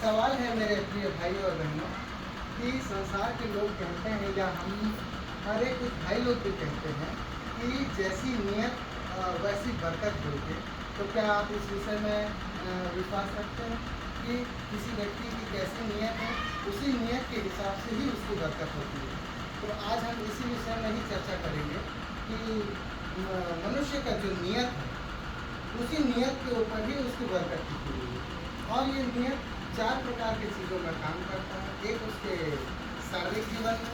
सवाल है मेरे प्रिय भाइयों और बहनों कि संसार के लोग कहते हैं या हम हमारे कुछ भाई लोग भी कहते हैं कि जैसी नियत वैसी बरकत होगी। तो क्या आप इस विषय में विश्वास रखते हैं कि किसी व्यक्ति की कैसी नियत है उसी नियत के हिसाब से ही उसकी बरकत होती है? तो आज हम इसी विषय में ही चर्चा करेंगे कि मनुष्य का जो नियत है उसी नियत के ऊपर ही उसकी बरकत टिकी हुई है। और ये नियत 4 प्रकार की चीज़ों में काम करता है। एक उसके शारीरिक जीवन में,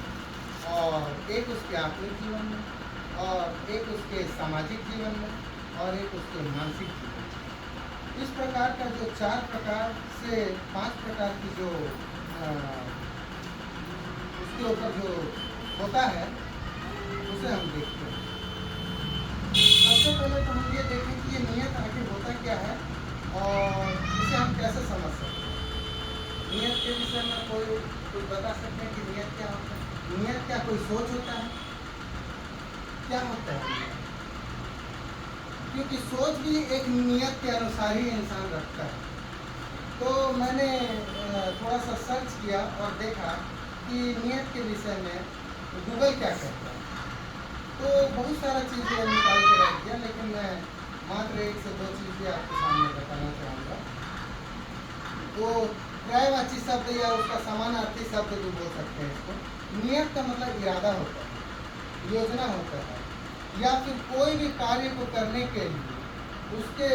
और एक उसके आत्मिक जीवन में, और एक उसके सामाजिक जीवन में, और एक उसके मानसिक जीवन में। इस प्रकार का जो 4 प्रकार से 5 प्रकार की जो उसके ऊपर जो होता है उसे हम देखते हैं। सबसे पहले तो हम ये देखें कि ये नियत आखिर होता क्या है और इसे हम कैसे समझ सकते हैं। नियत के विषय में कोई बता सकते हैं कि नियत क्या होता है? नियत क्या कोई सोच होता है? क्या होता है नियत? क्योंकि सोच भी एक नियत के अनुसार ही इंसान रखता है। तो मैंने थोड़ा सा सर्च किया और देखा कि नियत के विषय में गूगल क्या कहता है। तो बहुत सारा चीज़ें निकाल के रख दिया, लेकिन मैं मात्र 1 से 2 चीज़ें आपके सामने बताना चाहूँगा। वो पर्यायवाची शब्द या उसका समानार्थी शब्द भी बोल सकते हैं इसको। नियत का मतलब इरादा होता है, योजना होता है, या फिर कोई भी कार्य को करने के लिए उसके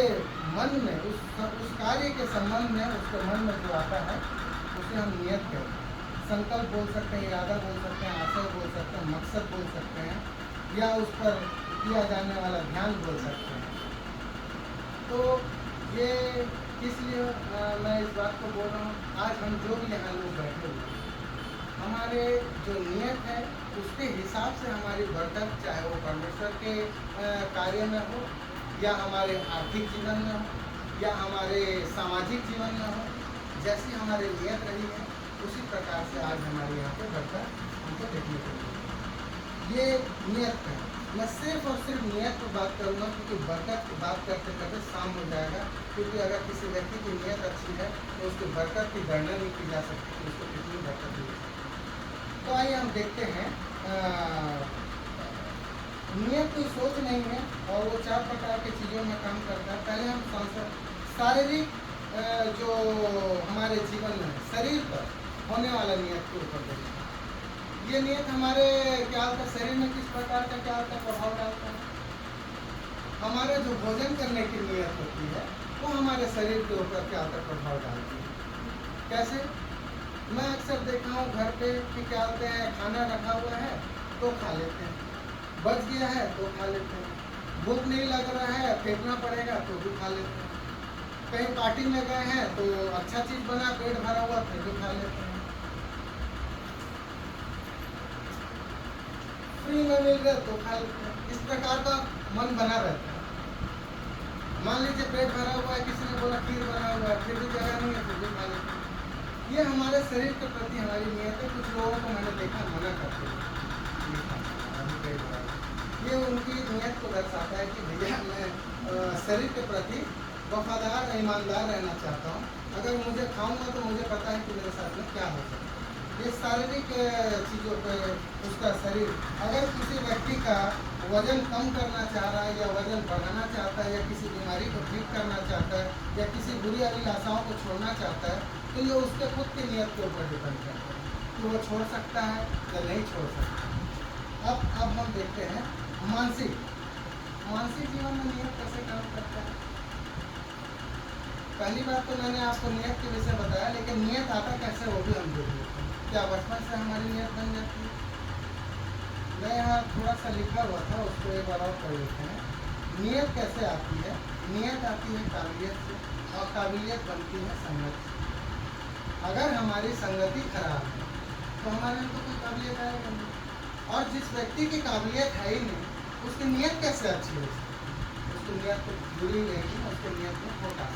मन में उस कार्य के संबंध में उसके मन में जो आता है उसे हम नियत कहते हैं। संकल्प बोल सकते हैं, इरादा बोल सकते हैं, आशय बोल सकते हैं, मकसद बोल सकते हैं, या उस पर किया जाने वाला ध्यान बोल सकते हैं। तो ये इसलिए मैं इस बात को बोल रहा हूँ, आज हम जो भी यहाँ लोग बैठे हुए हैं, हमारे जो नियत है उसके हिसाब से हमारी बरकत, चाहे वो परमेश्वर के कार्य में हो, या हमारे आर्थिक जीवन में हो, या हमारे सामाजिक जीवन में हो, जैसी हमारी नियत रही है उसी प्रकार से आज हमारे यहाँ पे बरकत हमको देखने को मिली। ये नियत है। मैं सिर्फ और सिर्फ नियत पर बात करूँगा, क्योंकि बरकत की बात करते करते शाम हो जाएगा। क्योंकि अगर किसी व्यक्ति की नियत अच्छी है तो उसकी बरकत की गणना नहीं की जा सकती कि उसको कितनी बरकत मिली। तो आइए हम देखते हैं। नियत कोई सोच नहीं है और वो 4 प्रकार की चीज़ों में काम करता है। पहले हम शारीरिक जो हमारे जीवन में शरीर पर होने वाला नियत के ऊपर देखें। ये नियत हमारे क्या होता है, शरीर में किस प्रकार का क्या होता है, प्रभाव डालता है। हमारे जो भोजन करने की नियत होती है वो हमारे शरीर के ऊपर क्या होता है, प्रभाव डालती है। कैसे? मैं अक्सर देखा हूँ घर पे कि क्या होते हैं, खाना रखा हुआ है तो खा लेते हैं, बच गया है तो खा लेते हैं, भूख नहीं लग रहा है फेंकना पड़ेगा तो भी खा लेते हैं, कहीं पार्टी में गए हैं तो अच्छा चीज़ बना, पेट भरा हुआ, फिर भी खा लेते हैं, फ्री में मिल गया तो खा लेते हैं। इस प्रकार का मन बना रहता है। मान लीजिए पेट भरा हुआ है, किसी ने बोला खीर बना हुआ है, फिर भी जगह नहीं है, फिर भी खा लेते हैं। ये हमारे शरीर के प्रति हमारी नियत है। कुछ लोगों को मैंने देखा मना करते हैं, ये उनकी नियत को दर्शाता है कि भैया मैं शरीर के प्रति वफादार ईमानदार रहना चाहता हूँ। अगर मुझे खाऊंगा तो मुझे पता है कि मेरे साथ में क्या हो सकता है। ये शारीरिक चीज़ों पे उसका शरीर, अगर किसी व्यक्ति का वजन कम करना चाह रहा है या वजन बढ़ाना चाहता है या किसी बीमारी को ठीक करना चाहता है या किसी बुरी अभिलाषाओं को छोड़ना चाहता है, तो ये उसके खुद की नियत के ऊपर डिपेंड करता है कि वो छोड़ सकता है या नहीं छोड़ सकता। अब हम देखते हैं मानसिक जीवन में नियत कैसे काम करता है। पहली बात तो मैंने आपको नियत के विषय बताया, लेकिन नियत आता कैसे वो भी हम देख लेते हैं। क्या बचपन से हमारी नियत बन जाती है? मैं यहाँ थोड़ा सा लिखा हुआ था, उसको एक बार और पढ़ लेते हैं। नियत कैसे आती है? नियत आती है काबिलियत से, और काबिलियत बनती है संगत से। अगर हमारी संगति खराब है तो हमारे तो कोई काबिलियत आएगा नहीं। और जिस व्यक्ति की काबिलियत है ही नहीं, उसकी नियत कैसे अच्छी हो सकती है? उसकी नियत तो बुरी रहेगी, उसकी नियत में खोटा